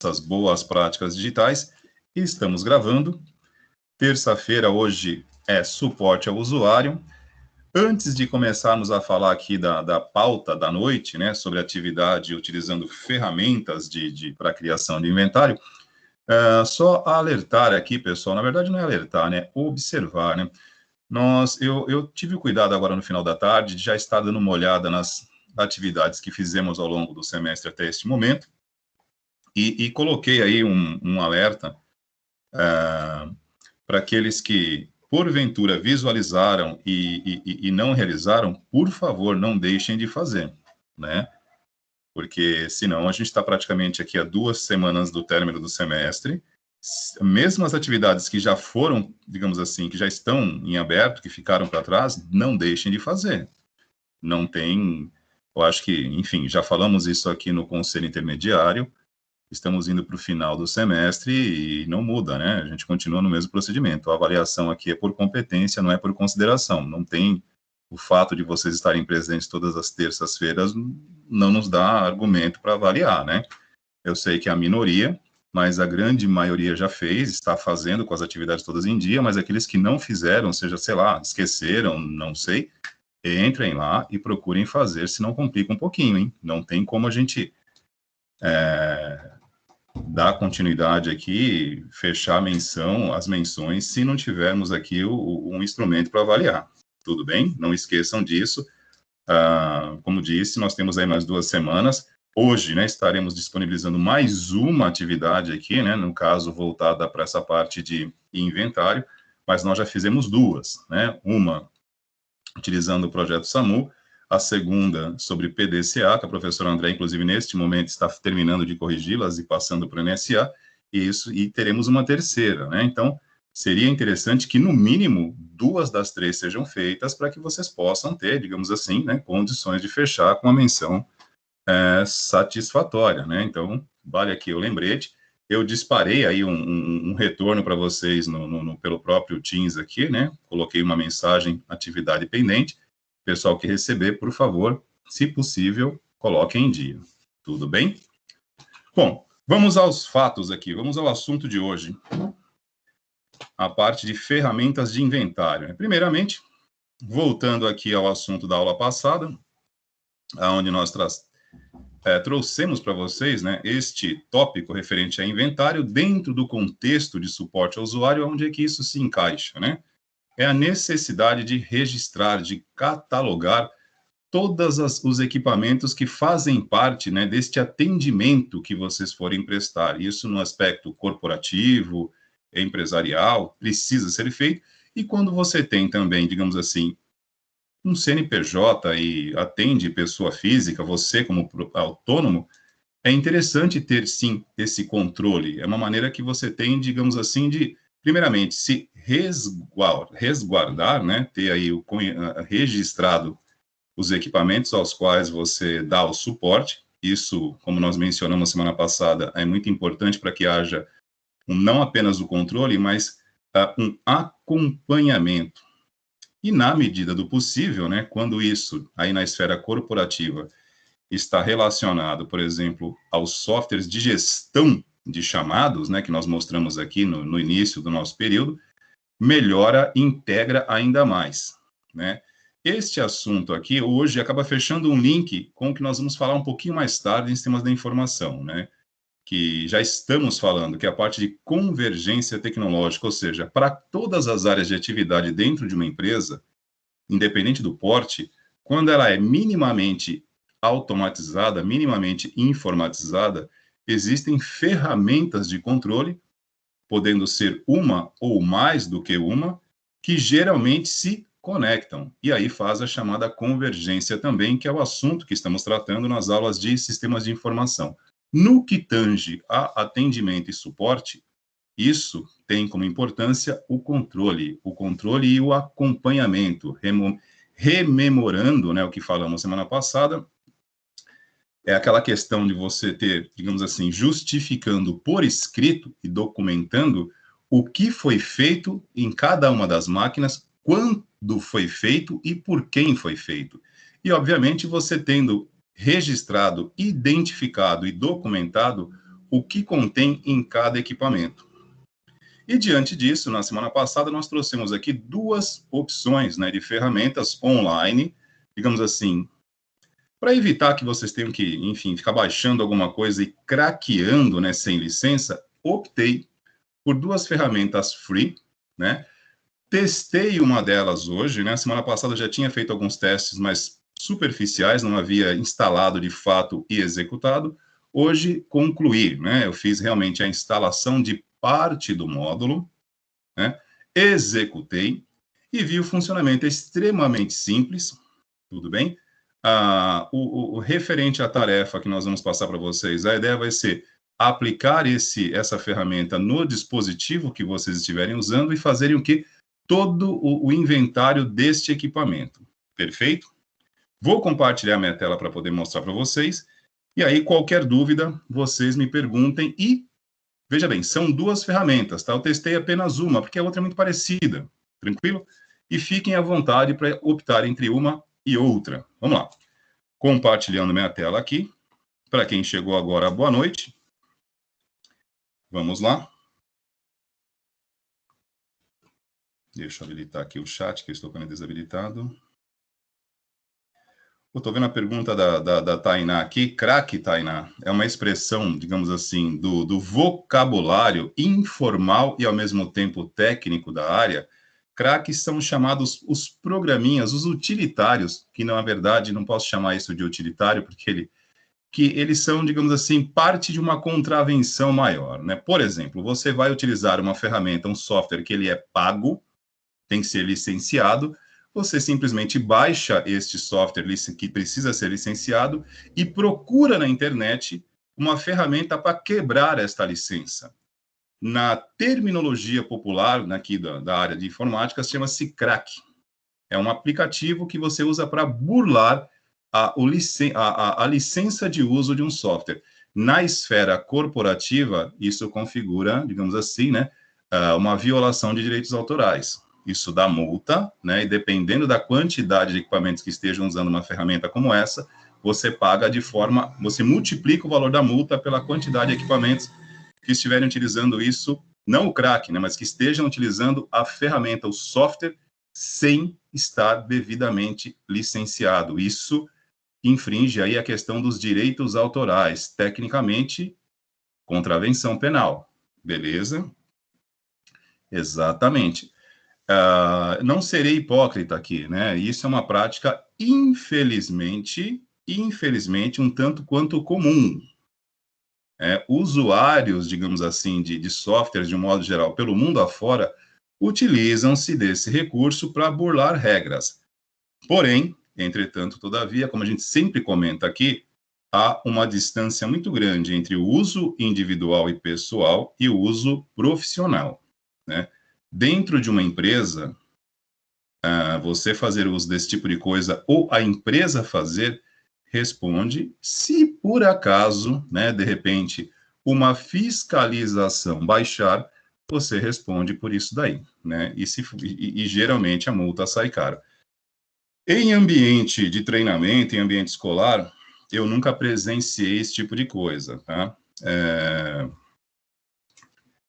essas boas práticas digitais. E estamos gravando. Terça-feira, hoje, é suporte ao usuário. Antes de começarmos a falar aqui da pauta da noite, né, sobre atividade utilizando ferramentas para criação de inventário, só alertar aqui, pessoal, na verdade não é alertar, né, observar, né. Eu tive o cuidado agora no final da tarde de já estar dando uma olhada nas atividades que fizemos ao longo do semestre até este momento, e coloquei aí um alerta para aqueles que, porventura, visualizaram e não realizaram, por favor, não deixem de fazer, né? Porque, senão, a gente está praticamente aqui a 2 semanas do término do semestre, mesmo as atividades que já foram, digamos assim, que já estão em aberto, que ficaram para trás, não deixem de fazer. Não tem, eu acho que, enfim, já falamos isso aqui no Conselho Intermediário, estamos indo para o final do semestre e não muda, né? A gente continua no mesmo procedimento. A avaliação aqui é por competência, não é por consideração. Não tem o fato de vocês estarem presentes todas as terças-feiras, não nos dá argumento para avaliar, né? Eu sei que é a minoria, mas a grande maioria já fez, está fazendo com as atividades todas em dia, mas aqueles que não fizeram, seja, sei lá, esqueceram, não sei, entrem lá e procurem fazer, se não complica um pouquinho, hein? Não tem como a gente dar continuidade aqui, fechar as menções, se não tivermos aqui um instrumento para avaliar. Tudo bem? Não esqueçam disso. Como disse, nós temos aí mais 2 semanas. Hoje, né, estaremos disponibilizando mais uma atividade aqui, né, no caso, voltada para essa parte de inventário, mas nós já fizemos 2, né, uma utilizando o projeto SAMU, a segunda sobre PDCA, que a professora André, inclusive, neste momento, está terminando de corrigi-las e passando para o NSA, e teremos uma terceira, né? Então, seria interessante que, no mínimo, 2 das 3 sejam feitas para que vocês possam ter, digamos assim, né, condições de fechar com a menção satisfatória, né? Então, vale aqui o lembrete. Eu disparei aí um retorno para vocês pelo próprio Teams aqui, né? Coloquei uma mensagem, atividade pendente. Pessoal que receber, por favor, se possível, coloquem em dia. Tudo bem? Bom, vamos aos fatos aqui, vamos ao assunto de hoje. A parte de ferramentas de inventário. Primeiramente, voltando aqui ao assunto da aula passada, onde nós trouxemos para vocês, né, este tópico referente a inventário dentro do contexto de suporte ao usuário, onde é que isso se encaixa, né? É a necessidade de registrar, de catalogar todos os equipamentos que fazem parte, né, deste atendimento que vocês forem prestar. Isso no aspecto corporativo, empresarial, precisa ser feito. E quando você tem também, digamos assim, um CNPJ e atende pessoa física, você como autônomo, é interessante ter, sim, esse controle. É uma maneira que você tem, digamos assim, de, primeiramente, se resguardar, né, ter aí registrado os equipamentos aos quais você dá o suporte. Isso, como nós mencionamos semana passada, é muito importante para que haja não apenas o controle, mas um acompanhamento. E, na medida do possível, né, quando isso, aí na esfera corporativa, está relacionado, por exemplo, aos softwares de gestão de chamados, né, que nós mostramos aqui no início do nosso período, melhora, integra ainda mais, né? Este assunto aqui, hoje, acaba fechando um link com o que nós vamos falar um pouquinho mais tarde em sistemas da informação, né? Que já estamos falando, que é a parte de convergência tecnológica, ou seja, para todas as áreas de atividade dentro de uma empresa, independente do porte, quando ela é minimamente automatizada, minimamente informatizada, existem ferramentas de controle, podendo ser uma ou mais do que uma, que geralmente se conectam. E aí faz a chamada convergência também, que é o assunto que estamos tratando nas aulas de sistemas de informação. No que tange a atendimento e suporte, isso tem como importância o controle e o acompanhamento, rememorando, né, o que falamos semana passada, é aquela questão de você ter, digamos assim, justificando por escrito e documentando o que foi feito em cada uma das máquinas, quando foi feito e por quem foi feito. E, obviamente, você tendo registrado, identificado e documentado o que contém em cada equipamento. E diante disso, na semana passada, nós trouxemos aqui duas opções, né, de ferramentas online, digamos assim, para evitar que vocês tenham que, enfim, ficar baixando alguma coisa e craqueando, né, sem licença, optei por duas ferramentas free, né? Testei uma delas hoje, né? Semana passada eu já tinha feito alguns testes mais superficiais, não havia instalado de fato e executado. Hoje concluí, né? Eu fiz realmente a instalação de parte do módulo, né? Executei e vi o funcionamento extremamente simples, tudo bem? O referente à tarefa que nós vamos passar para vocês, a ideia vai ser aplicar essa ferramenta no dispositivo que vocês estiverem usando e fazerem o que? Todo o inventário deste equipamento. Perfeito? Vou compartilhar minha tela para poder mostrar para vocês. E aí, qualquer dúvida, vocês me perguntem. E, veja bem, são duas ferramentas, tá? Eu testei apenas uma, porque a outra é muito parecida. Tranquilo? E fiquem à vontade para optar entre uma e outra. Vamos lá. Compartilhando minha tela aqui. Para quem chegou agora, boa noite. Vamos lá. Deixa eu habilitar aqui o chat, que eu estou com ele desabilitado. Eu estou vendo a pergunta da Tainá aqui. Craque, Tainá, é uma expressão, digamos assim, do vocabulário informal e, ao mesmo tempo, técnico da área. Craques são chamados os programinhas, os utilitários, que, na verdade, não posso chamar isso de utilitário, porque eles são, digamos assim, parte de uma contravenção maior, né? Por exemplo, você vai utilizar uma ferramenta, um software que ele é pago, tem que ser licenciado, você simplesmente baixa este software que precisa ser licenciado e procura na internet uma ferramenta para quebrar esta licença. Na terminologia popular aqui da área de informática, chama-se crack. É um aplicativo que você usa para burlar a licença de uso de um software. Na esfera corporativa, isso configura, digamos assim, né, uma violação de direitos autorais. Isso dá multa, né, e dependendo da quantidade de equipamentos que estejam usando uma ferramenta como essa, você multiplica o valor da multa pela quantidade de equipamentos que estiverem utilizando isso, não o crack, né, mas que estejam utilizando a ferramenta, o software, sem estar devidamente licenciado. Isso infringe aí a questão dos direitos autorais, tecnicamente, contravenção penal. Beleza? Exatamente. Não serei hipócrita aqui, né? Isso é uma prática, infelizmente, um tanto quanto comum. Usuários, digamos assim, de softwares, de um modo geral, pelo mundo afora, utilizam-se desse recurso para burlar regras. Porém, entretanto, todavia, como a gente sempre comenta aqui, há uma distância muito grande entre o uso individual e pessoal e o uso profissional, né? Dentro de uma empresa, você fazer uso desse tipo de coisa ou a empresa fazer, responde se por acaso, né, de repente, uma fiscalização baixar, você responde por isso daí, né? E geralmente a multa sai cara. Em ambiente de treinamento, em ambiente escolar, eu nunca presenciei esse tipo de coisa, tá?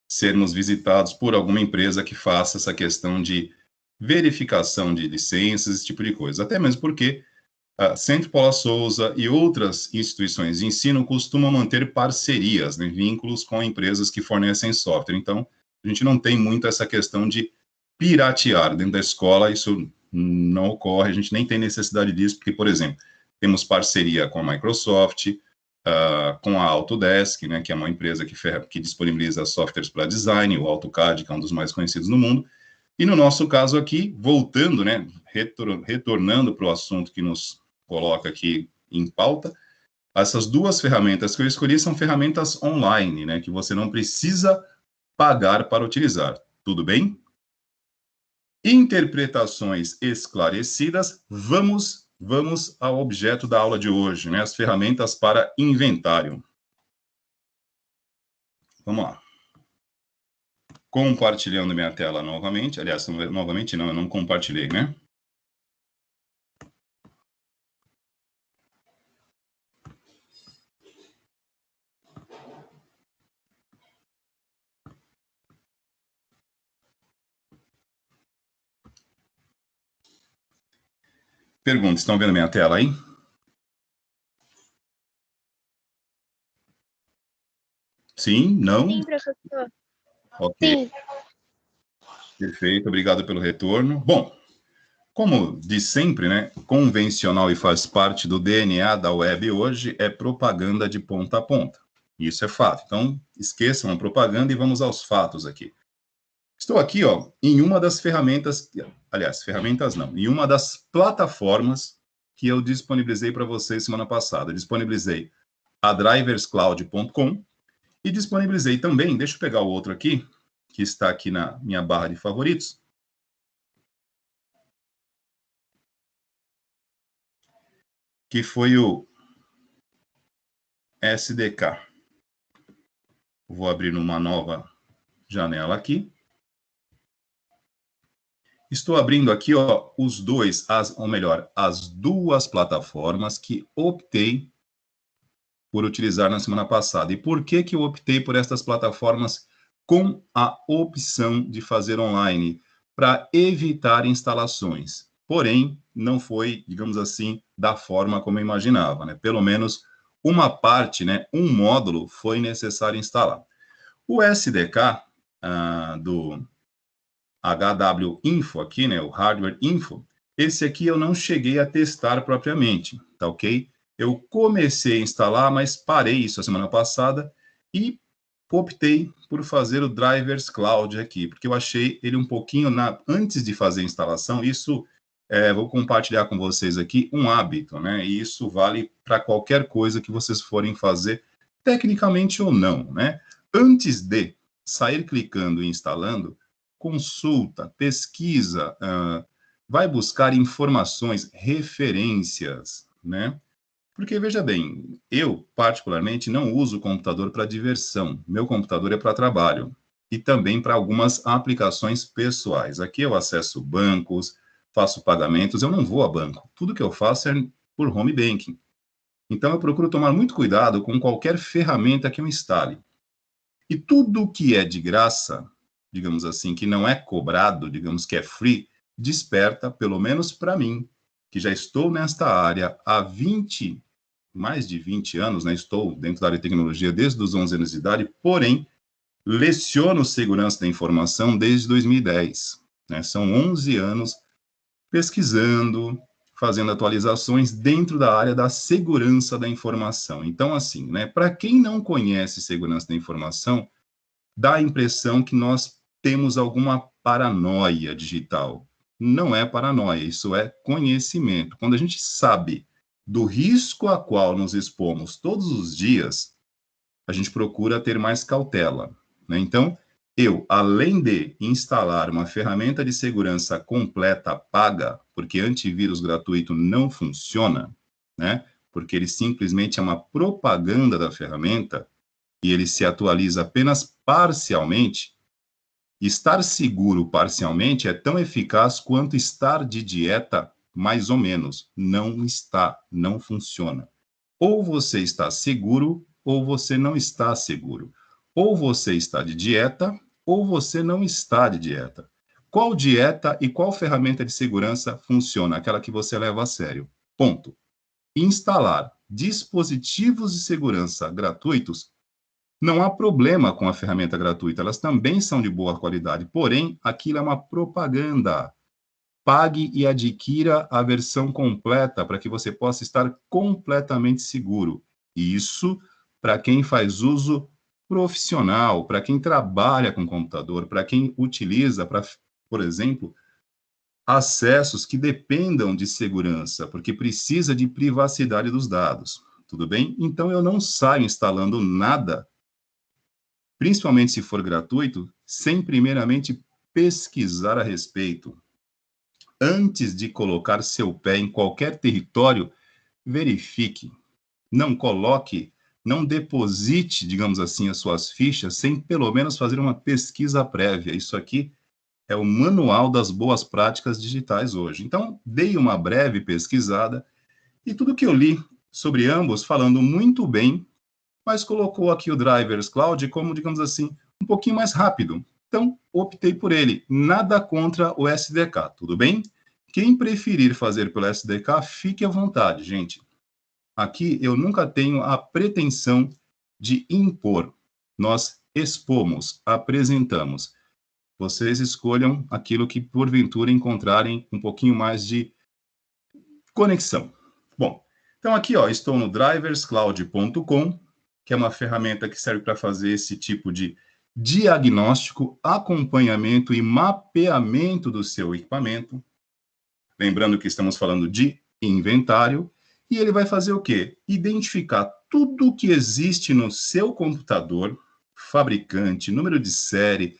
Sermos visitados por alguma empresa que faça essa questão de verificação de licenças, esse tipo de coisa. Até mesmo porque Centro Paula Souza e outras instituições de ensino costumam manter parcerias, né, vínculos com empresas que fornecem software. Então, a gente não tem muito essa questão de piratear dentro da escola, isso não ocorre, a gente nem tem necessidade disso, porque, por exemplo, temos parceria com a Microsoft, com a Autodesk, né, que é uma empresa que disponibiliza softwares para design, o AutoCAD, que é um dos mais conhecidos no mundo, e no nosso caso aqui, voltando, né, retornando para o assunto que nos coloca aqui em pauta, essas duas ferramentas que eu escolhi são ferramentas online, né, que você não precisa pagar para utilizar. Tudo bem? Interpretações esclarecidas, vamos ao objeto da aula de hoje, né, as ferramentas para inventário. Vamos lá. Compartilhando minha tela novamente, aliás, novamente não, eu não compartilhei, né? Perguntas, estão vendo minha tela aí? Sim? Não? Sim, professor. Ok. Sim. Perfeito, obrigado pelo retorno. Bom, como de sempre, né, convencional e faz parte do DNA da web hoje, é propaganda de ponta a ponta. Isso é fato. Então, esqueçam a propaganda e vamos aos fatos aqui. Estou aqui, ó, em uma das ferramentas, aliás, ferramentas não, em uma das plataformas que eu disponibilizei para vocês semana passada. Eu disponibilizei a driverscloud.com e disponibilizei também, deixa eu pegar o outro aqui, que está aqui na minha barra de favoritos, que foi o SDK. Vou abrir numa nova janela aqui. Estou abrindo aqui, ó, os dois, ou melhor, as duas plataformas que optei por utilizar na semana passada. E por que que eu optei por estas plataformas com a opção de fazer online? Para evitar instalações. Porém, não foi, digamos assim, da forma como eu imaginava, né? Pelo menos uma parte, né, um módulo foi necessário instalar. O SDK do HW Info aqui, né, o Hardware Info, esse aqui eu não cheguei a testar propriamente, tá ok? Eu comecei a instalar, mas parei isso a semana passada e optei por fazer o Drivers Cloud aqui, porque eu achei ele um pouquinho, antes de fazer a instalação, isso, vou compartilhar com vocês aqui, um hábito, né? E isso vale para qualquer coisa que vocês forem fazer, tecnicamente ou não, né? Antes de sair clicando e instalando, consulta, pesquisa, vai buscar informações, referências, né? Porque, veja bem, eu, particularmente, não uso o computador para diversão. Meu computador é para trabalho e também para algumas aplicações pessoais. Aqui eu acesso bancos, faço pagamentos, eu não vou a banco. Tudo que eu faço é por home banking. Então, eu procuro tomar muito cuidado com qualquer ferramenta que eu instale. E tudo que é de graça, digamos assim, que não é cobrado, digamos que é free, desperta, pelo menos para mim, que já estou nesta área há mais de 20 anos, né? Estou dentro da área de tecnologia desde os 11 anos de idade, porém, leciono segurança da informação desde 2010. Né? São 11 anos pesquisando, fazendo atualizações dentro da área da segurança da informação. Então, assim, né, para quem não conhece segurança da informação, dá a impressão que nós temos alguma paranoia digital. Não é paranoia, isso é conhecimento. Quando a gente sabe do risco a qual nos expomos todos os dias, a gente procura ter mais cautela, né? Então, eu, além de instalar uma ferramenta de segurança completa paga, porque antivírus gratuito não funciona, né? Porque ele simplesmente é uma propaganda da ferramenta, e ele se atualiza apenas parcialmente, estar seguro parcialmente é tão eficaz quanto estar de dieta mais ou menos. Não está, não funciona. Ou você está seguro, ou você não está seguro. Ou você está de dieta, ou você não está de dieta. Qual dieta e qual ferramenta de segurança funciona? Aquela que você leva a sério. Ponto. Instalar dispositivos de segurança gratuitos, não há problema com a ferramenta gratuita, elas também são de boa qualidade, porém, aquilo é uma propaganda. Pague e adquira a versão completa para que você possa estar completamente seguro. Isso para quem faz uso profissional, para quem trabalha com computador, para quem utiliza, por exemplo, acessos que dependam de segurança, porque precisa de privacidade dos dados. Tudo bem? Então, eu não saio instalando nada, principalmente se for gratuito, sem primeiramente pesquisar a respeito. Antes de colocar seu pé em qualquer território, verifique. Não coloque, não deposite, digamos assim, as suas fichas sem pelo menos fazer uma pesquisa prévia. Isso aqui é o manual das boas práticas digitais hoje. Então, dei uma breve pesquisada e tudo que eu li sobre ambos, falando muito bem, mas colocou aqui o Drivers Cloud como, digamos assim, um pouquinho mais rápido. Então, optei por ele. Nada contra o SDK, tudo bem? Quem preferir fazer pelo SDK, fique à vontade, gente. Aqui eu nunca tenho a pretensão de impor. Nós expomos, apresentamos. Vocês escolham aquilo que, porventura, encontrarem um pouquinho mais de conexão. Bom, então aqui, ó, estou no driverscloud.com, que é uma ferramenta que serve para fazer esse tipo de diagnóstico, acompanhamento e mapeamento do seu equipamento. Lembrando que estamos falando de inventário, e ele vai fazer o quê? Identificar tudo que existe no seu computador, fabricante, número de série,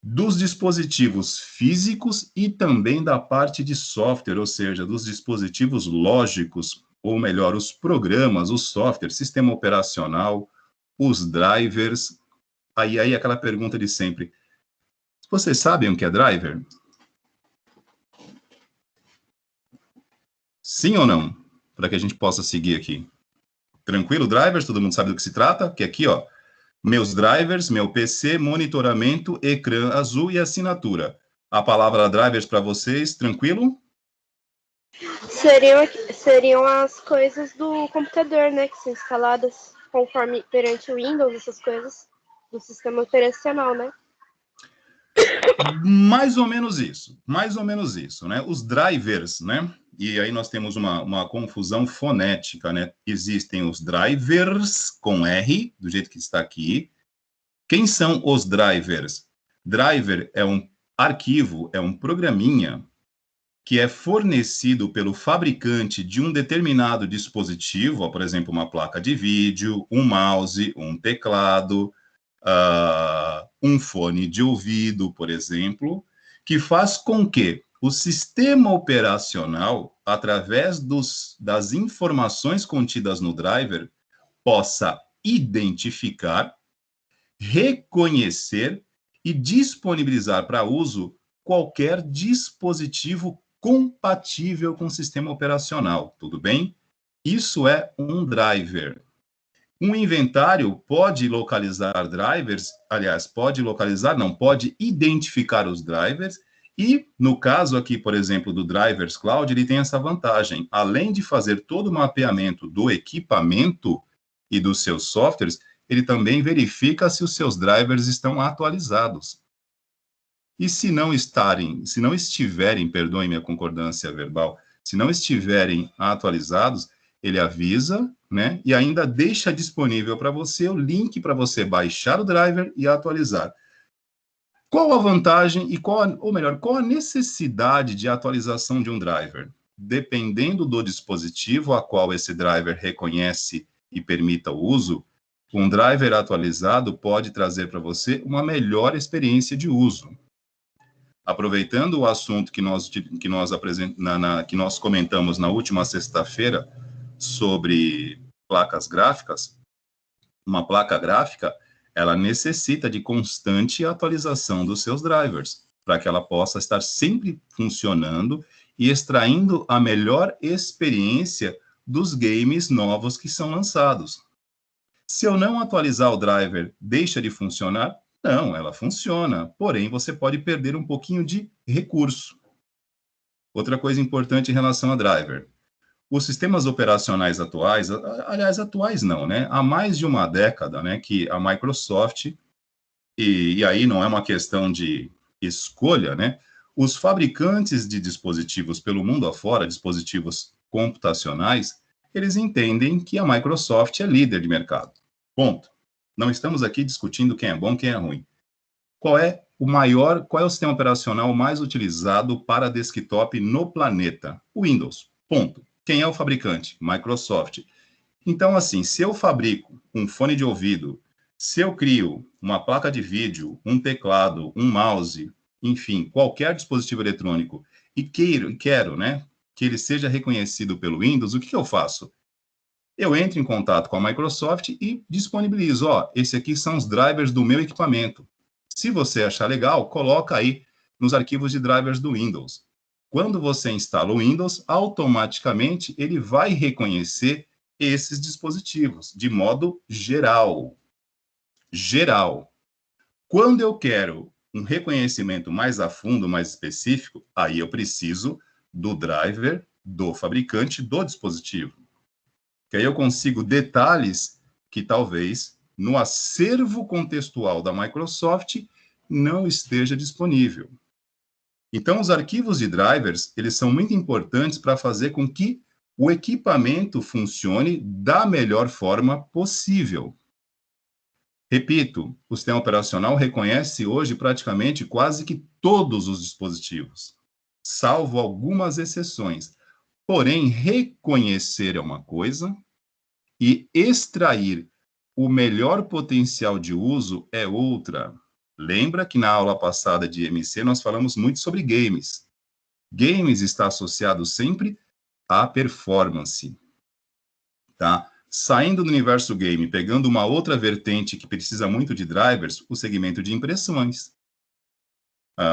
dos dispositivos físicos e também da parte de software, ou seja, dos dispositivos lógicos, ou melhor, os programas, o software, sistema operacional, os drivers. Aí aquela pergunta de sempre. Vocês sabem o que é driver? Sim ou não? Para que a gente possa seguir aqui. Tranquilo, drivers? Todo mundo sabe do que se trata? Que aqui, ó, meus drivers, meu PC, monitoramento, ecrã azul e assinatura. A palavra drivers para vocês, tranquilo? Seriam as coisas do computador, né, que são instaladas conforme perante o Windows, essas coisas do sistema operacional, né? Mais ou menos isso, né? Os drivers, né? E aí nós temos uma confusão fonética, né? Existem os drivers com R, do jeito que está aqui. Quem são os drivers? Driver é um arquivo, é um programinha que é fornecido pelo fabricante de um determinado dispositivo, ó, por exemplo, uma placa de vídeo, um mouse, um teclado, um fone de ouvido, por exemplo, que faz com que o sistema operacional, através das informações contidas no driver, possa identificar, reconhecer e disponibilizar para uso qualquer dispositivo compatível com o sistema operacional, tudo bem? Isso é um driver. Um inventário pode localizar drivers, aliás, pode identificar os drivers, e no caso aqui, por exemplo, do Drivers Cloud, ele tem essa vantagem. Além de fazer todo o mapeamento do equipamento e dos seus softwares, ele também verifica se os seus drivers estão atualizados. E se não estiverem, perdoem minha concordância verbal, se não estiverem atualizados, ele avisa, né, e ainda deixa disponível para você o link para você baixar o driver e atualizar. Qual a vantagem e qual a necessidade de atualização de um driver? Dependendo do dispositivo a qual esse driver reconhece e permita o uso, um driver atualizado pode trazer para você uma melhor experiência de uso. Aproveitando o assunto que nós comentamos na última sexta-feira sobre placas gráficas, uma placa gráfica, ela necessita de constante atualização dos seus drivers, para que ela possa estar sempre funcionando e extraindo a melhor experiência dos games novos que são lançados. Se eu não atualizar o driver, deixa de funcionar? Não, ela funciona, porém você pode perder um pouquinho de recurso. Outra coisa importante em relação a driver. Os sistemas operacionais atuais, aliás, atuais não, né? Há mais de uma década, né, que a Microsoft, e aí não é uma questão de escolha, né? Os fabricantes de dispositivos pelo mundo afora, dispositivos computacionais, eles entendem que a Microsoft é líder de mercado. Ponto. Não estamos aqui discutindo quem é bom, quem é ruim. Qual é o sistema operacional mais utilizado para desktop no planeta? O Windows. Ponto. Quem é o fabricante? Microsoft. Então, assim, se eu fabrico um fone de ouvido, se eu crio uma placa de vídeo, um teclado, um mouse, enfim, qualquer dispositivo eletrônico, e quero, né, que ele seja reconhecido pelo Windows, o que eu faço? Eu entro em contato com a Microsoft e disponibilizo, ó, esse aqui são os drivers do meu equipamento. Se você achar legal, coloca aí nos arquivos de drivers do Windows. Quando você instala o Windows, automaticamente ele vai reconhecer esses dispositivos, de modo geral. Geral. Quando eu quero um reconhecimento mais a fundo, mais específico, aí eu preciso do driver do fabricante do dispositivo. Que aí eu consigo detalhes que talvez no acervo contextual da Microsoft não esteja disponível. Então, os arquivos de drivers, eles são muito importantes para fazer com que o equipamento funcione da melhor forma possível. Repito, o sistema operacional reconhece hoje praticamente quase que todos os dispositivos, salvo algumas exceções. Porém, reconhecer é uma coisa e extrair o melhor potencial de uso é outra. Lembra que na aula passada de IMC nós falamos muito sobre games. Games está associado sempre à performance, tá? Saindo do universo game, pegando uma outra vertente que precisa muito de drivers, o segmento de impressões.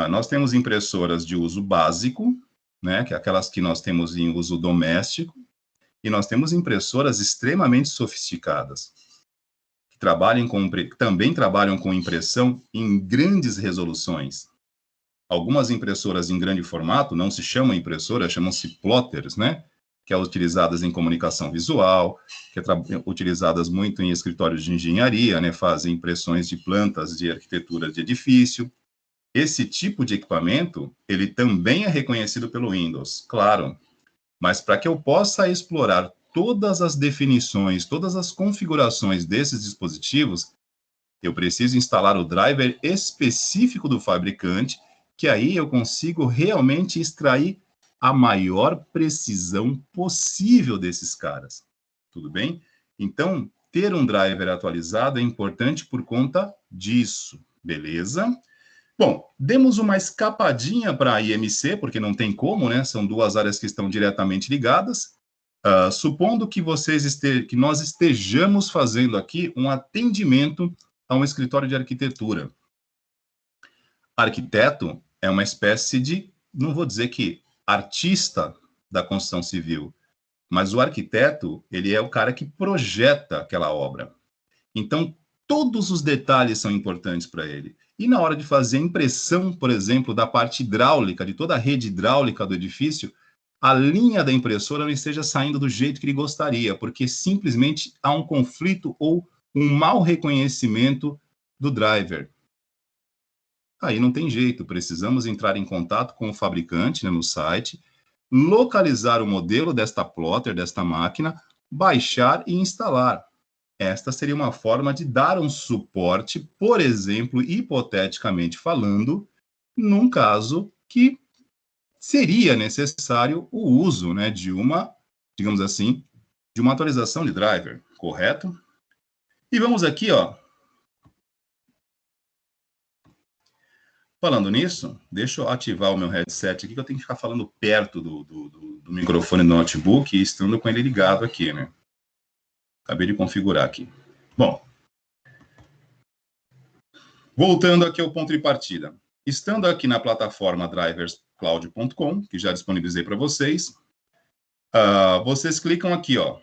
Nós temos impressoras de uso básico, né, que é aquelas que nós temos em uso doméstico, e nós temos impressoras extremamente sofisticadas, que também trabalham com impressão em grandes resoluções. Algumas impressoras em grande formato não se chamam impressoras, chamam-se plotters, né? Que é utilizadas em comunicação visual, que é utilizadas muito em escritórios de engenharia, né? Fazem impressões de plantas de arquitetura de edifício. Esse tipo de equipamento, ele também é reconhecido pelo Windows, claro. Mas para que eu possa explorar todas as definições, todas as configurações desses dispositivos, eu preciso instalar o driver específico do fabricante, que aí eu consigo realmente extrair a maior precisão possível desses caras. Tudo bem? Então, ter um driver atualizado é importante por conta disso, beleza? Bom, demos uma escapadinha para a IMC, porque não tem como, né? São duas áreas que estão diretamente ligadas. Supondo que que nós estejamos fazendo aqui um atendimento a um escritório de arquitetura. Arquiteto é uma espécie de, não vou dizer que artista da construção civil, mas o arquiteto, ele é o cara que projeta aquela obra. Então, todos os detalhes são importantes para ele. E na hora de fazer a impressão, por exemplo, da parte hidráulica, de toda a rede hidráulica do edifício, a linha da impressora não esteja saindo do jeito que ele gostaria, porque simplesmente há um conflito ou um mau reconhecimento do driver. Aí não tem jeito, precisamos entrar em contato com o fabricante, né, no site, localizar o modelo desta plotter, desta máquina, baixar e instalar. Esta seria uma forma de dar um suporte, por exemplo, hipoteticamente falando, num caso que seria necessário o uso, né, de uma, digamos assim, de uma atualização de driver, correto? E vamos aqui, ó. Falando nisso, deixa eu ativar o meu headset aqui, que eu tenho que ficar falando perto do microfone do notebook e estando com ele ligado aqui, né? Acabei de configurar aqui. Bom, voltando aqui ao ponto de partida. Estando aqui na plataforma driverscloud.com, que já disponibilizei para vocês, vocês clicam aqui, ó,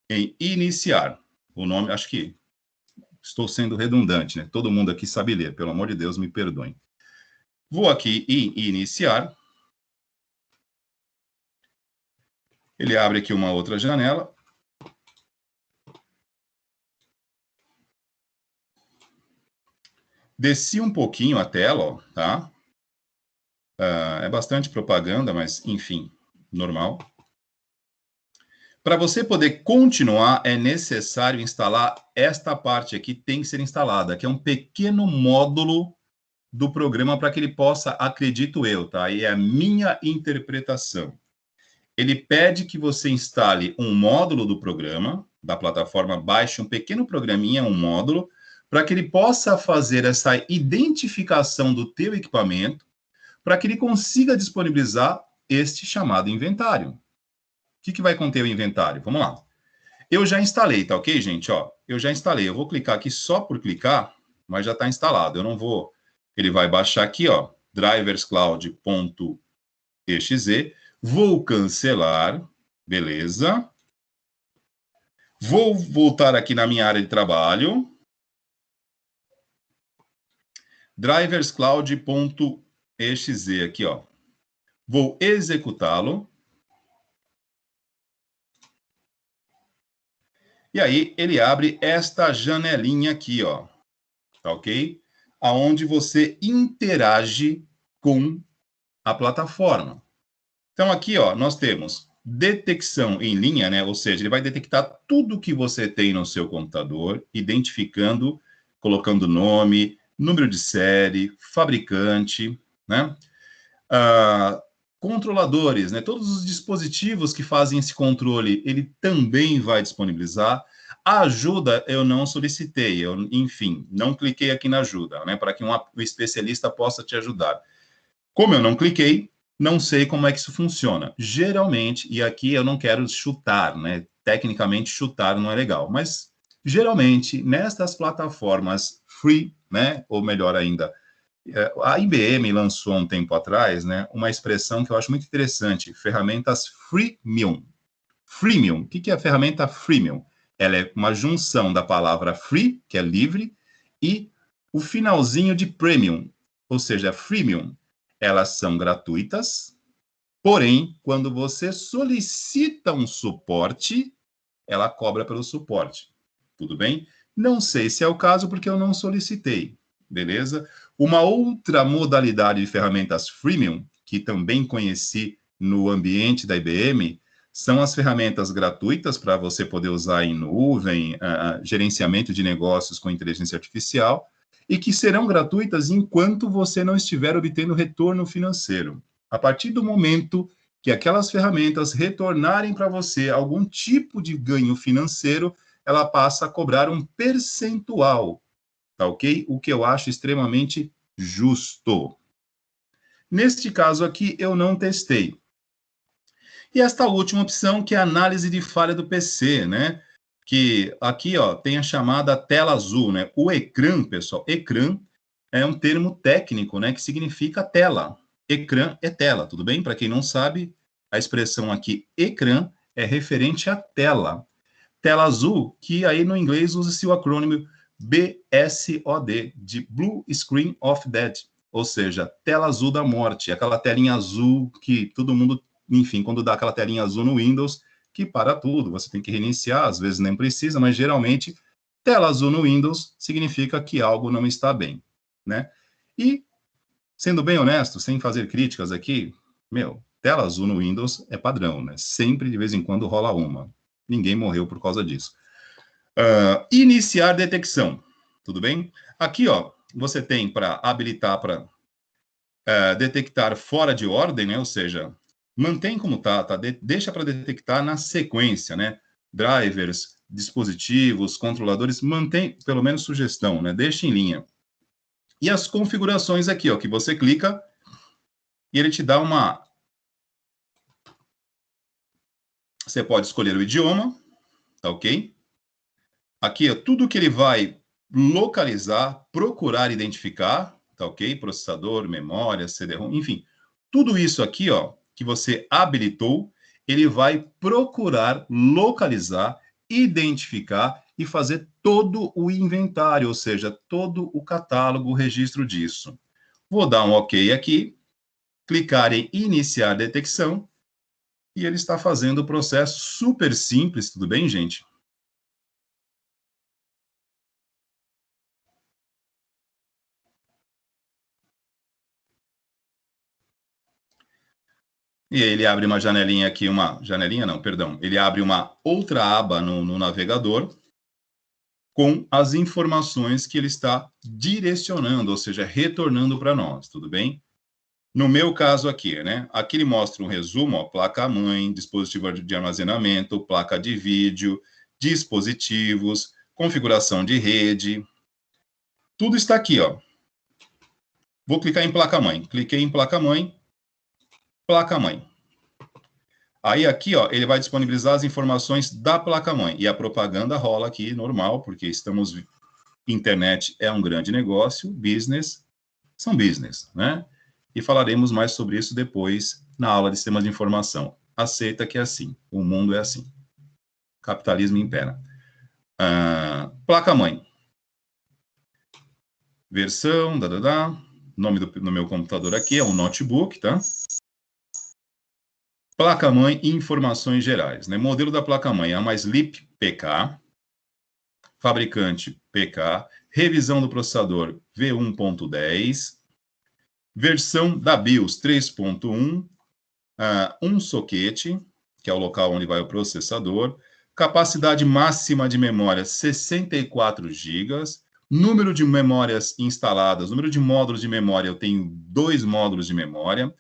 em iniciar. O nome, acho que estou sendo redundante, né? Todo mundo aqui sabe ler, pelo amor de Deus, me perdoem. Vou aqui em iniciar. Ele abre aqui uma outra janela. Desci um pouquinho a tela, ó, tá? É bastante propaganda, mas, enfim, normal. Para você poder continuar, é necessário instalar esta parte aqui, tem que ser instalada, que é um pequeno módulo do programa para que ele possa, acredito eu, tá? E é a minha interpretação. Ele pede que você instale um módulo do programa, da plataforma, baixe um pequeno programinha, um módulo, para que ele possa fazer essa identificação do teu equipamento, para que ele consiga disponibilizar este chamado inventário. O que vai conter o inventário? Vamos lá. Eu já instalei, tá ok, gente? Ó, eu já instalei. Eu vou clicar aqui só por clicar, mas já está instalado. Eu não vou... Ele vai baixar aqui, ó, driverscloud.exe. Vou cancelar, beleza. Vou voltar aqui na minha área de trabalho. driverscloud.exe aqui, ó. Vou executá-lo. E aí, ele abre esta janelinha aqui, ó. Tá ok? Aonde você interage com a plataforma. Então, aqui, ó, nós temos detecção em linha, né? Ou seja, ele vai detectar tudo que você tem no seu computador, identificando, colocando nome, número de série, fabricante, né? Controladores, né? Todos os dispositivos que fazem esse controle, ele também vai disponibilizar. A ajuda eu não solicitei, enfim, não cliquei aqui na ajuda, né? Para que um especialista possa te ajudar. Como eu não cliquei, não sei como é que isso funciona. Geralmente, e aqui eu não quero chutar, né? Tecnicamente, chutar não é legal, mas geralmente, nestas plataformas free, né? Ou melhor ainda, a IBM lançou um tempo atrás, né? Uma expressão que eu acho muito interessante: ferramentas freemium. Freemium. O que é a ferramenta freemium? Ela é uma junção da palavra free, que é livre, e o finalzinho de premium, ou seja, freemium. Elas são gratuitas, porém, quando você solicita um suporte, ela cobra pelo suporte. Tudo bem? Não sei se é o caso porque eu não solicitei, beleza? Uma outra modalidade de ferramentas freemium, que também conheci no ambiente da IBM, são as ferramentas gratuitas para você poder usar em nuvem, gerenciamento de negócios com inteligência artificial, e que serão gratuitas enquanto você não estiver obtendo retorno financeiro. A partir do momento que aquelas ferramentas retornarem para você algum tipo de ganho financeiro, ela passa a cobrar um percentual, tá ok? O que eu acho extremamente justo. Neste caso aqui, eu não testei. E esta última opção, que é a análise de falha do PC, né? Que aqui, ó, tem a chamada tela azul, né? O ecrã, pessoal, ecrã é um termo técnico, né? Que significa tela. Ecrã é tela, tudo bem? Para quem não sabe, a expressão aqui, ecrã, é referente à tela. Tela azul, que aí no inglês usa-se o acrônimo BSOD, de Blue Screen of Death, ou seja, tela azul da morte, aquela telinha azul que todo mundo, enfim, quando dá aquela telinha azul no Windows, que para tudo, você tem que reiniciar, às vezes nem precisa, mas geralmente tela azul no Windows significa que algo não está bem, né? E, sendo bem honesto, sem fazer críticas aqui, tela azul no Windows é padrão, né? Sempre, de vez em quando, rola uma. Ninguém morreu por causa disso. Iniciar detecção, tudo bem? Aqui, ó, você tem para habilitar para detectar fora de ordem, né? Ou seja, mantém como tá? Deixa para detectar na sequência, né? Drivers, dispositivos, controladores, mantém pelo menos sugestão, né? Deixa em linha. E as configurações aqui, ó, que você clica e ele te dá uma... Você pode escolher o idioma, tá ok? Aqui, ó, tudo que ele vai localizar, procurar identificar, tá ok? Processador, memória, CD-ROM, enfim. Tudo isso aqui, ó, que você habilitou, ele vai procurar localizar, identificar e fazer todo o inventário, ou seja, todo o catálogo, o registro disso. Vou dar um OK aqui, clicar em iniciar detecção, e ele está fazendo o processo super simples, tudo bem, gente? E aí ele abre uma janelinha aqui, uma janelinha não, perdão, ele abre uma outra aba no navegador com as informações que ele está direcionando, ou seja, retornando para nós, tudo bem? No meu caso aqui, né? Aqui ele mostra um resumo, ó, placa-mãe, dispositivo de armazenamento, placa de vídeo, dispositivos, configuração de rede, tudo está aqui, ó. Vou clicar em placa-mãe. Cliquei em placa-mãe, placa-mãe. Aí aqui, ó, ele vai disponibilizar as informações da placa-mãe. E a propaganda rola aqui, normal, porque estamos... Internet é um grande negócio, business são business, né? E falaremos mais sobre isso depois na aula de sistemas de informação. Aceita que é assim, o mundo é assim. Capitalismo impera. Placa-mãe. versão, nome do meu computador aqui é um notebook, tá? Placa-mãe e informações gerais, né? Modelo da placa-mãe é a MySleep PK, fabricante PK, revisão do processador V1.10, versão da BIOS 3.1, um soquete, que é o local onde vai o processador, capacidade máxima de memória 64 GB, número de memórias instaladas, número de módulos de memória, eu tenho 2 módulos de memória,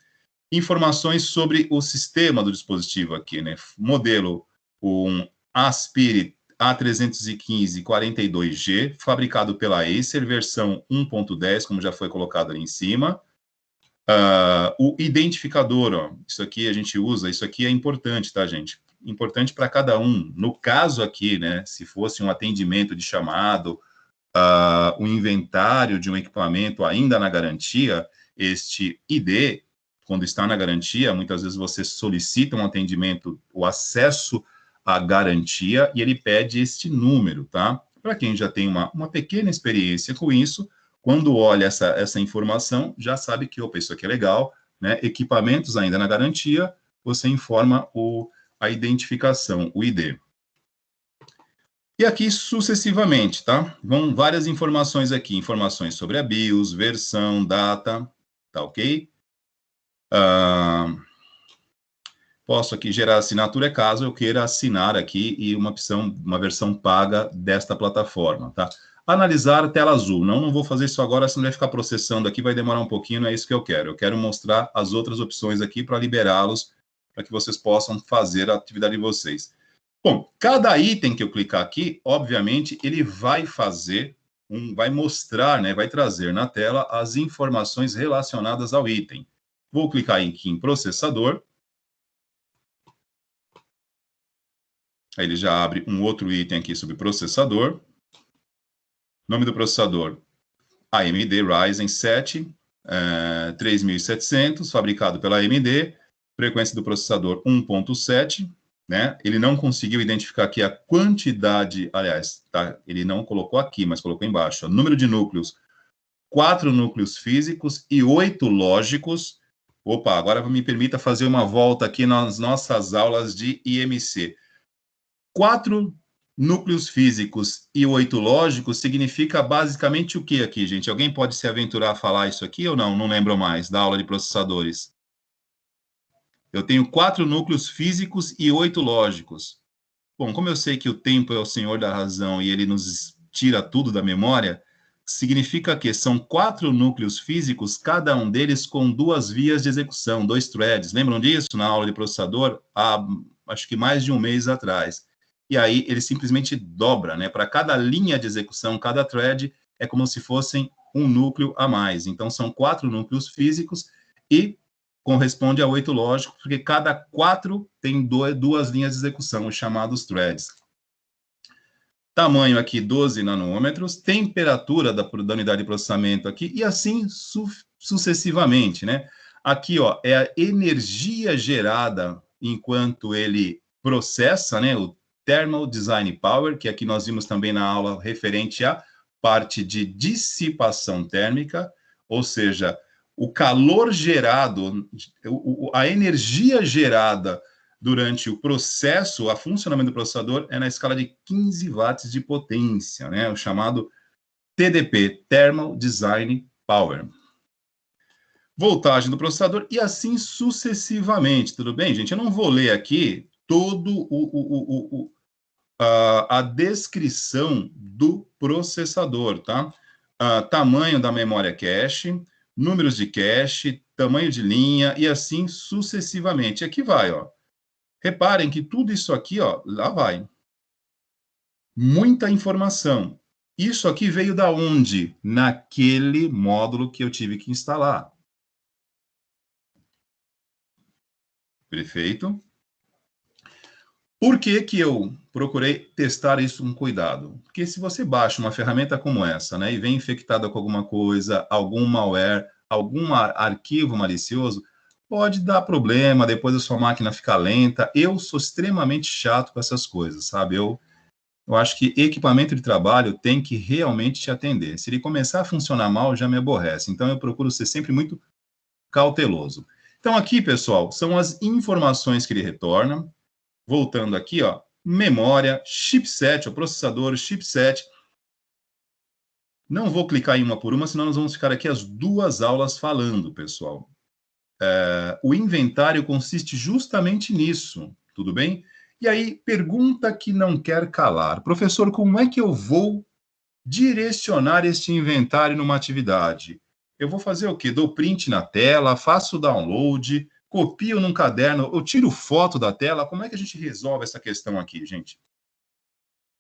informações sobre o sistema do dispositivo aqui, né? Modelo, um Aspire A315 42G, fabricado pela Acer, versão 1.10, como já foi colocado ali em cima. O identificador, ó, isso aqui a gente usa, isso aqui é importante, tá, gente? Importante para cada um. No caso aqui, né, se fosse um atendimento de chamado, o inventário de um equipamento ainda na garantia, este ID, quando está na garantia, muitas vezes você solicita um atendimento, o acesso à garantia, e ele pede este número, tá? Para quem já tem uma pequena experiência com isso, quando olha essa informação, já sabe que, opa, isso aqui é legal, né? Equipamentos ainda na garantia, você informa a identificação, o ID. E aqui sucessivamente, tá? Vão várias informações aqui, informações sobre a BIOS, versão, data, tá ok? Posso aqui gerar assinatura caso eu queira assinar aqui e uma versão paga desta plataforma, tá? Analisar tela azul. Não vou fazer isso agora, senão vai ficar processando aqui, vai demorar um pouquinho, não é isso que eu quero. Eu quero mostrar as outras opções aqui para liberá-los, para que vocês possam fazer a atividade de vocês. Bom, cada item que eu clicar aqui, obviamente, ele vai vai mostrar, né, vai trazer na tela as informações relacionadas ao item. Vou clicar aqui em processador. Aí ele já abre um outro item aqui sobre processador. Nome do processador, AMD Ryzen 7 3700, fabricado pela AMD. Frequência do processador 1.7, né? Ele não conseguiu identificar aqui a quantidade, aliás, tá? Ele não colocou aqui, mas colocou embaixo. O número de núcleos, 4 núcleos físicos e 8 lógicos. Opa, agora me permita fazer uma volta aqui nas nossas aulas de IMC. 4 núcleos físicos e 8 lógicos significa basicamente o que aqui, gente? Alguém pode se aventurar a falar isso aqui ou não? Não lembro mais da aula de processadores. Eu tenho 4 núcleos físicos e 8 lógicos. Bom, como eu sei que o tempo é o senhor da razão e ele nos tira tudo da memória, significa que são 4 núcleos físicos, cada um deles com 2 vias de execução, 2 threads. Lembram disso na aula de processador? Há, acho que mais de um mês atrás. E aí ele simplesmente dobra, né? Para cada linha de execução, cada thread é como se fossem um núcleo a mais. Então, são 4 núcleos físicos e corresponde a 8 lógicos, porque cada 4 tem 2 linhas de execução, os chamados threads. Tamanho aqui, 12 nanômetros, temperatura da unidade de processamento aqui, e assim sucessivamente, né? Aqui, ó, é a energia gerada enquanto ele processa, né? O Thermal Design Power, que aqui nós vimos também na aula referente à parte de dissipação térmica, ou seja, o calor gerado, a energia gerada durante o processo, o funcionamento do processador é na escala de 15 watts de potência, né? O chamado TDP, Thermal Design Power. Voltagem do processador e assim sucessivamente, tudo bem, gente? Eu não vou ler aqui todo a descrição do processador, tá? Tamanho da memória cache, números de cache, tamanho de linha e assim sucessivamente. Aqui vai, ó. Reparem que tudo isso aqui, ó, lá vai. Muita informação. Isso aqui veio da onde? Naquele módulo que eu tive que instalar. Perfeito? Por que que eu procurei testar isso com cuidado? Porque se você baixa uma ferramenta como essa, né, e vem infectada com alguma coisa, algum malware, algum arquivo malicioso, pode dar problema, depois a sua máquina fica lenta. Eu sou extremamente chato com essas coisas, sabe? eu acho que equipamento de trabalho tem que realmente te atender. Se ele começar a funcionar mal, já me aborrece. Então, eu procuro ser sempre muito cauteloso. Então, aqui, pessoal, são as informações que ele retorna. Voltando aqui, ó, memória, chipset, o processador, chipset. Não vou clicar em uma por uma, senão nós vamos ficar aqui as 2 aulas falando, pessoal. O inventário consiste justamente nisso, tudo bem? E aí, pergunta que não quer calar. Professor, como é que eu vou direcionar este inventário numa atividade? Eu vou fazer o quê? Dou print na tela, faço o download, copio num caderno, eu tiro foto da tela. Como é que a gente resolve essa questão aqui, gente?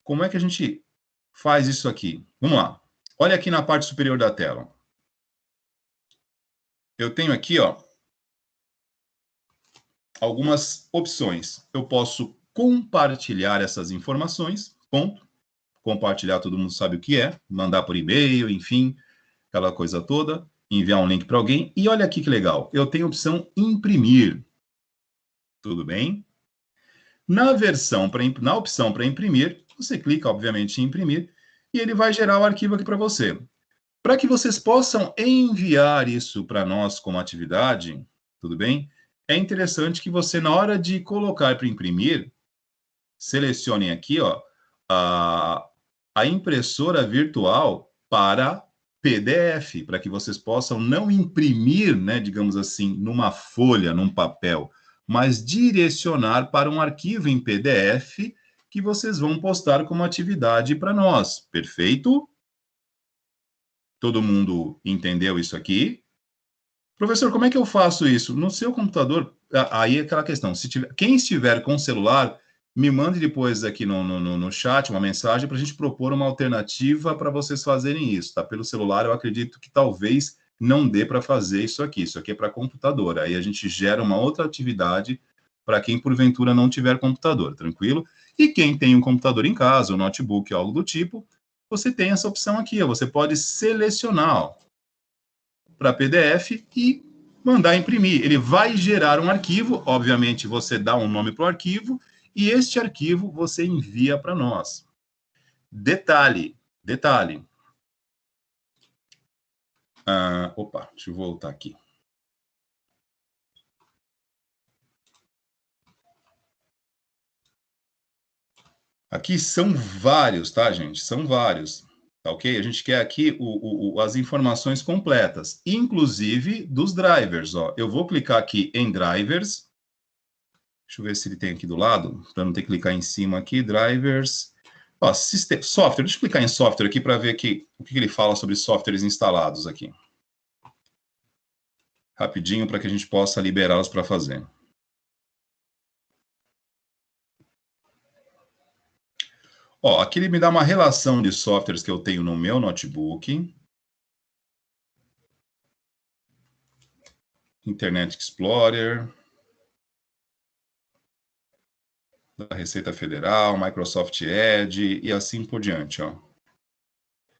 Como é que a gente faz isso aqui? Vamos lá. Olha aqui na parte superior da tela. Eu tenho aqui, ó, algumas opções. Eu posso compartilhar essas informações, ponto. Compartilhar, todo mundo sabe o que é, mandar por e-mail, enfim, aquela coisa toda, enviar um link para alguém. E olha aqui que legal, eu tenho a opção imprimir. Tudo bem? Na opção para imprimir, você clica, obviamente, em imprimir, e ele vai gerar o arquivo aqui para você. Para que vocês possam enviar isso para nós como atividade, tudo bem? É interessante que você, na hora de colocar para imprimir, selecionem aqui, ó, a impressora virtual para PDF, para que vocês possam não imprimir, né, digamos assim, numa folha, num papel, mas direcionar para um arquivo em PDF que vocês vão postar como atividade para nós. Perfeito? Todo mundo entendeu isso aqui? Professor, como é que eu faço isso? No seu computador, aí é aquela questão. Quem estiver com celular, me mande depois aqui no chat uma mensagem para a gente propor uma alternativa para vocês fazerem isso, tá? Pelo celular, eu acredito que talvez não dê para fazer isso aqui. Isso aqui é para computador. Aí a gente gera uma outra atividade para quem, porventura, não tiver computador, tranquilo? E quem tem um computador em casa, um notebook, algo do tipo, você tem essa opção aqui, ó. Você pode selecionar para PDF e mandar imprimir. Ele vai gerar um arquivo, obviamente você dá um nome para o arquivo, e este arquivo você envia para nós. Detalhe. Opa, deixa eu voltar aqui. Aqui são vários, tá, gente? São vários. Tá ok? A gente quer aqui as informações completas, inclusive dos drivers. Ó. Eu vou clicar aqui em drivers. Deixa eu ver se ele tem aqui do lado, para não ter que clicar em cima aqui. Drivers. Ó, software. Deixa eu clicar em software aqui para ver aqui, o que ele fala sobre softwares instalados aqui. Rapidinho, para que a gente possa liberá-los para fazer. Ó, aqui ele me dá uma relação de softwares que eu tenho no meu notebook. Internet Explorer. Da Receita Federal, Microsoft Edge e assim por diante, ó.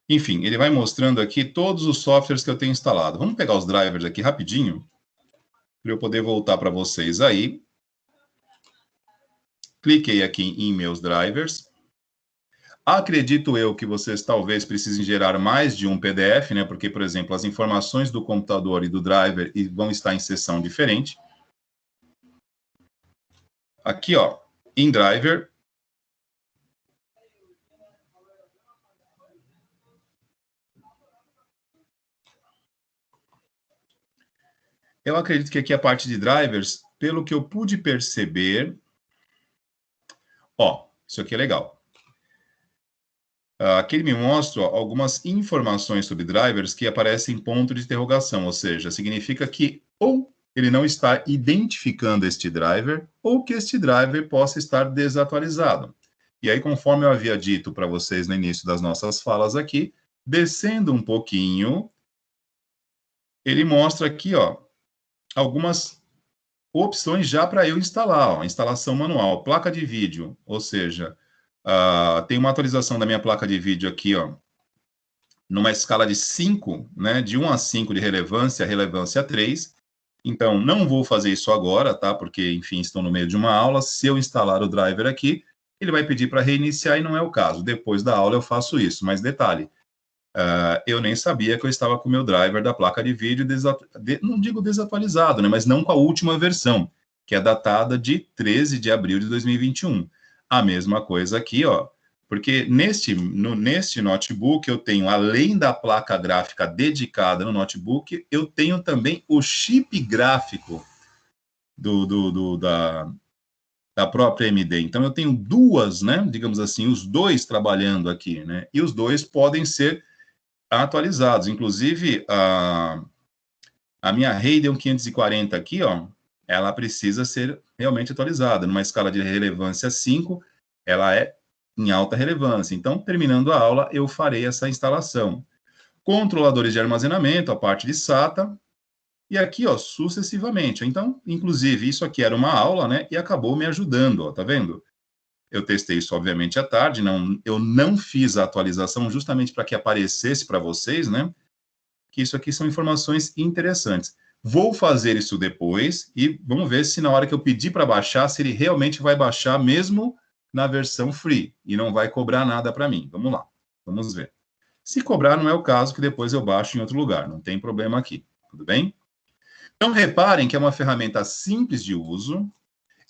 Enfim, ele vai mostrando aqui todos os softwares que eu tenho instalado. Vamos pegar os drivers aqui rapidinho, para eu poder voltar para vocês aí. Cliquei aqui em meus drivers. Acredito eu que vocês talvez precisem gerar mais de um PDF, né? Porque, por exemplo, as informações do computador e do driver vão estar em seção diferente. Aqui, ó, em driver. Eu acredito que aqui a parte de drivers, pelo que eu pude perceber, ó, isso aqui é legal. Aqui ele me mostra algumas informações sobre drivers que aparecem em ponto de interrogação, ou seja, significa que ou ele não está identificando este driver, ou que este driver possa estar desatualizado. E aí, conforme eu havia dito para vocês no início das nossas falas aqui, descendo um pouquinho, ele mostra aqui, ó, algumas opções já para eu instalar, ó, instalação manual, placa de vídeo, ou seja, tem uma atualização da minha placa de vídeo aqui, ó, numa escala de 5, né, de 1 a 5 de relevância, relevância 3. Então, não vou fazer isso agora, tá? Porque, enfim, estou no meio de uma aula. Se eu instalar o driver aqui, ele vai pedir para reiniciar e não é o caso. Depois da aula eu faço isso, mas detalhe, eu nem sabia que eu estava com o meu driver da placa de vídeo, não digo desatualizado, né, mas não com a última versão, que é datada de 13 de abril de 2021. A mesma coisa aqui, ó, porque neste notebook eu tenho, além da placa gráfica dedicada no notebook, eu tenho também o chip gráfico da própria AMD. Então, eu tenho duas, né, digamos assim, os dois trabalhando aqui, né, e os dois podem ser atualizados. Inclusive, a minha Radeon 540 aqui, ó, ela precisa ser realmente atualizada. Numa escala de relevância 5, ela é em alta relevância. Então, terminando a aula, eu farei essa instalação. Controladores de armazenamento, a parte de SATA, e aqui, ó, sucessivamente. Então, inclusive, isso aqui era uma aula, né, e acabou me ajudando, ó, tá vendo? Eu testei isso, obviamente, à tarde, eu não fiz a atualização justamente para que aparecesse para vocês, né, que isso aqui são informações interessantes. Vou fazer isso depois e vamos ver se na hora que eu pedir para baixar, se ele realmente vai baixar mesmo na versão free e não vai cobrar nada para mim. Vamos lá, vamos ver. Se cobrar, não é o caso, que depois eu baixo em outro lugar, não tem problema aqui, tudo bem? Então, reparem que é uma ferramenta simples de uso,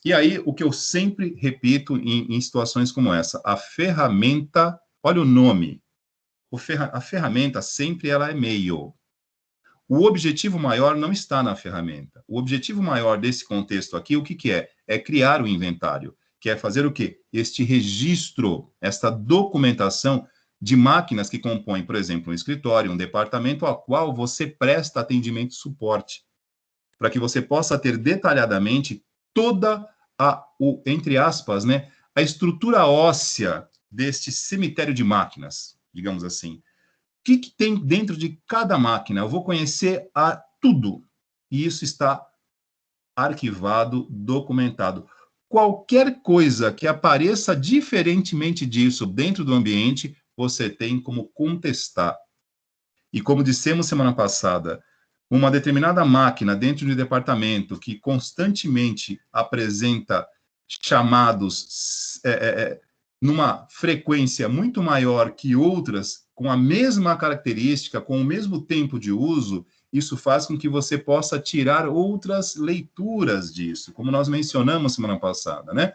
e aí o que eu sempre repito em situações como essa, a ferramenta, olha o nome, a ferramenta sempre ela é meio. O objetivo maior não está na ferramenta. O objetivo maior desse contexto aqui, o que que é? É criar o inventário, que é fazer o quê? Este registro, esta documentação de máquinas que compõem, por exemplo, um escritório, um departamento ao qual você presta atendimento e suporte, para que você possa ter detalhadamente toda entre aspas, né, a estrutura óssea deste cemitério de máquinas, digamos assim. O que tem dentro de cada máquina? Eu vou conhecer tudo. E isso está arquivado, documentado. Qualquer coisa que apareça diferentemente disso dentro do ambiente, você tem como contestar. E como dissemos semana passada, uma determinada máquina dentro de um departamento que constantemente apresenta chamados numa frequência muito maior que outras, com a mesma característica, com o mesmo tempo de uso, isso faz com que você possa tirar outras leituras disso, como nós mencionamos semana passada, né?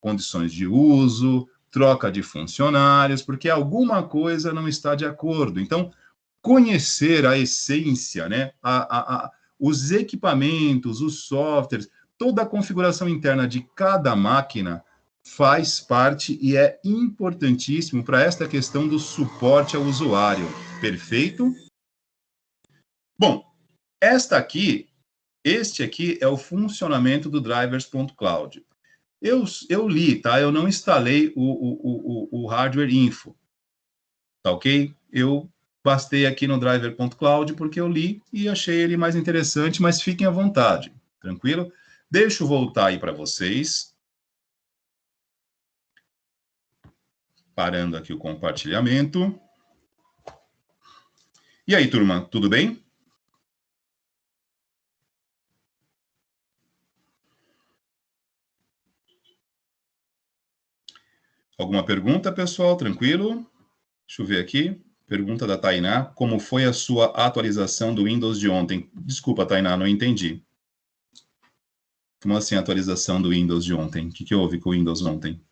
Condições de uso, troca de funcionários, porque alguma coisa não está de acordo. Então, conhecer a essência, né? Os equipamentos, os softwares, toda a configuração interna de cada máquina faz parte e é importantíssimo para esta questão do suporte ao usuário. Perfeito? Bom, este aqui é o funcionamento do drivers.cloud. Eu li, tá? Eu não instalei o hardware info, tá ok? Eu bastei aqui no driver.cloud porque eu li e achei ele mais interessante, mas fiquem à vontade, tranquilo? Deixa eu voltar aí para vocês. Parando aqui o compartilhamento. E aí, turma, tudo bem? Alguma pergunta, pessoal? Tranquilo? Deixa eu ver aqui. Pergunta da Tainá. Como foi a sua atualização do Windows de ontem? Desculpa, Tainá, não entendi. Como assim a atualização do Windows de ontem? O que houve com o Windows ontem?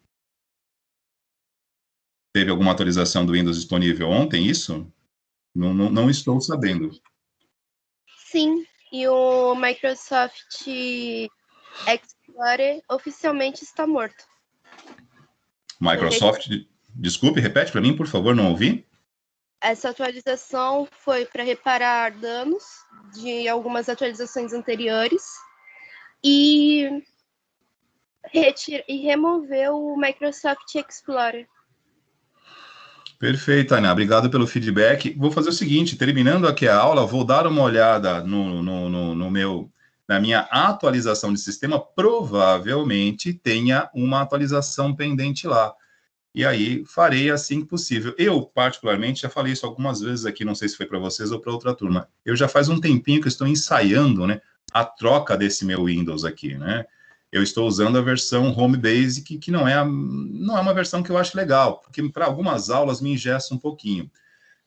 Teve alguma atualização do Windows disponível ontem, isso? Não estou sabendo. Sim, e o Microsoft Explorer oficialmente está morto. Microsoft, desculpe, repete para mim, por favor, não ouvi. Essa atualização foi para reparar danos de algumas atualizações anteriores e remover o Microsoft Explorer. Perfeito, Tainá. Obrigado pelo feedback. Vou fazer o seguinte, terminando aqui a aula, vou dar uma olhada na minha atualização de sistema. Provavelmente tenha uma atualização pendente lá. E aí, farei assim que possível. Eu, particularmente, já falei isso algumas vezes aqui, não sei se foi para vocês ou para outra turma. Eu já faz um tempinho que estou ensaiando, né, a troca desse meu Windows aqui, né? eu estou usando a versão Home Basic, que não é uma versão que eu acho legal, porque para algumas aulas me ingessa um pouquinho.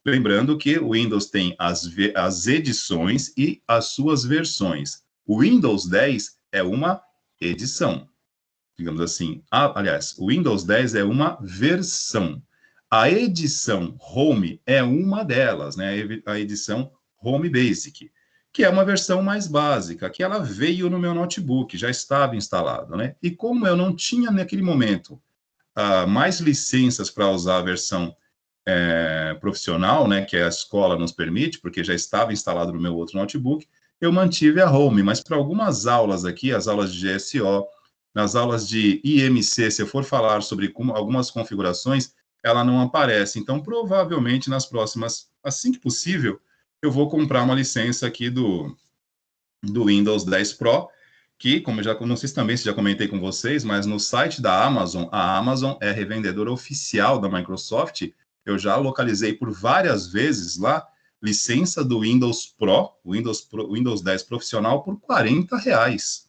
Lembrando que o Windows tem as edições e as suas versões. O Windows 10 é uma edição, digamos assim. Aliás, o Windows 10 é uma versão. A edição Home é uma delas, né? A edição Home Basic, que é uma versão mais básica, que ela veio no meu notebook, já estava instalado, né? E como eu não tinha naquele momento mais licenças para usar a versão profissional, né, que a escola nos permite, porque já estava instalado no meu outro notebook, eu mantive a Home, mas para algumas aulas aqui, as aulas de GSO, nas aulas de IMC, se eu for falar sobre algumas configurações, ela não aparece. Então, provavelmente, nas próximas, assim que possível, eu vou comprar uma licença aqui do Windows 10 Pro, que, como eu já, não sei se também se já comentei com vocês, mas no site da Amazon, a Amazon é revendedora oficial da Microsoft. Eu já localizei por várias vezes lá licença do Windows Pro, Windows 10 profissional por R$40.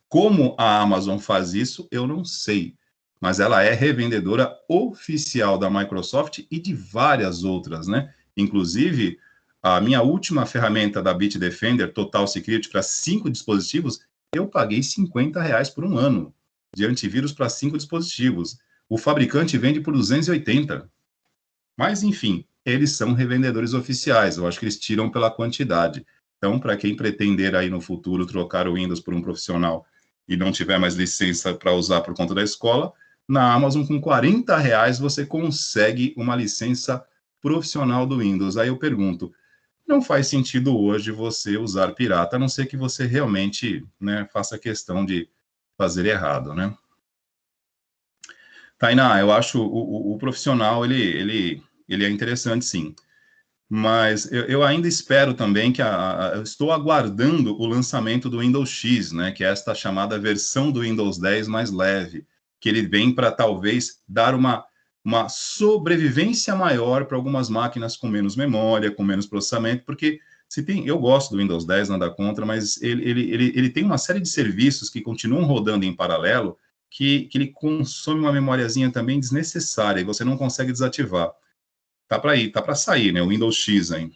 Como a Amazon faz isso, eu não sei, mas ela é revendedora oficial da Microsoft e de várias outras, né? Inclusive, a minha última ferramenta da Bitdefender, Total Security, para 5 dispositivos, eu paguei R$50 por um ano de antivírus para 5 dispositivos. O fabricante vende por 280. Mas, enfim, eles são revendedores oficiais. Eu acho que eles tiram pela quantidade. Então, para quem pretender aí no futuro trocar o Windows por um profissional e não tiver mais licença para usar por conta da escola, na Amazon, com R$40, você consegue uma licença profissional do Windows. Aí eu pergunto, não faz sentido hoje você usar pirata, a não ser que você realmente, né, faça questão de fazer errado, né? Tainá, eu acho o profissional, ele é interessante, sim. Mas eu ainda espero também que eu estou aguardando o lançamento do Windows X, né, que é esta chamada versão do Windows 10 mais leve, que ele vem para talvez dar uma sobrevivência maior para algumas máquinas com menos memória, com menos processamento, porque eu gosto do Windows 10, nada contra, mas ele tem uma série de serviços que continuam rodando em paralelo, que ele consome uma memóriazinha também desnecessária, e você não consegue desativar. Tá para sair, né? O Windows X, hein?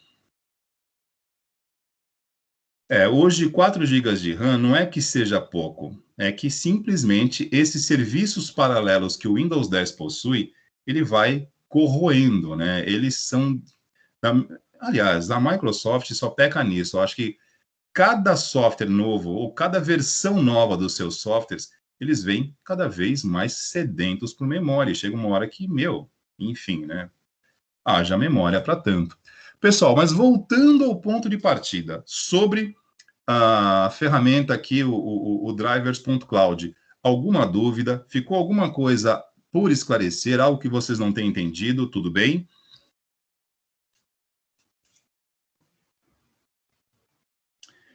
Hoje 4 GB de RAM não é que seja pouco, é que simplesmente esses serviços paralelos que o Windows 10 possui, ele vai corroendo, né? Eles são, aliás, a Microsoft só peca nisso. Eu acho que cada software novo ou cada versão nova dos seus softwares, eles vêm cada vez mais sedentos por memória. Chega uma hora que, enfim, né? Haja memória para tanto. Pessoal, mas voltando ao ponto de partida, sobre a ferramenta aqui, o drivers.cloud, alguma dúvida? Ficou alguma coisa por esclarecer? Algo que vocês não têm entendido? Tudo bem?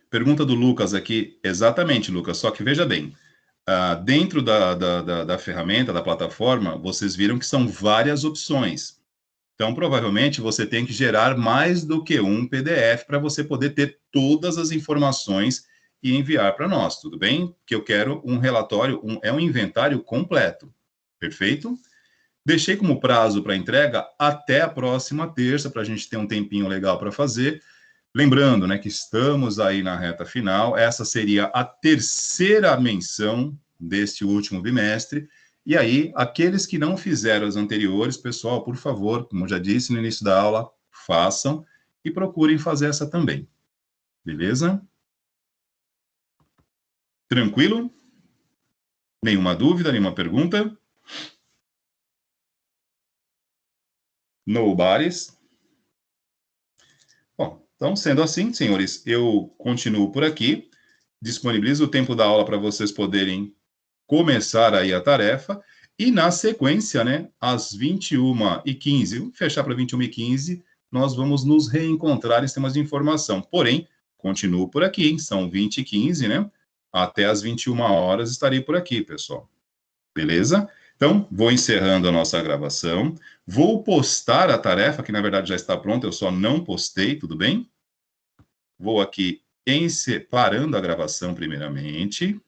Pergunta do Lucas aqui. Exatamente, Lucas, só que veja bem, dentro da ferramenta, da plataforma, vocês viram que são várias opções. Então, provavelmente, você tem que gerar mais do que um PDF para você poder ter todas as informações e enviar para nós, tudo bem? Que eu quero um relatório, um inventário completo, perfeito? Deixei como prazo para entrega até a próxima terça, para a gente ter um tempinho legal para fazer. Lembrando, né, que estamos aí na reta final, essa seria a terceira menção deste último bimestre. E aí, aqueles que não fizeram as anteriores, pessoal, por favor, como eu já disse no início da aula, façam e procurem fazer essa também. Beleza? Tranquilo? Nenhuma dúvida, nenhuma pergunta? Nobody's? Bom, então, sendo assim, senhores, eu continuo por aqui, disponibilizo o tempo da aula para vocês poderem começar aí a tarefa, e na sequência, né, às 21h15, fechar para 21h15, nós vamos nos reencontrar em sistemas de informação. Porém, continuo por aqui, hein? São 20h15, né? Até às 21h estarei por aqui, pessoal. Beleza? Então, vou encerrando a nossa gravação. Vou postar a tarefa, que na verdade já está pronta, eu só não postei, tudo bem? Vou aqui parando a gravação primeiramente.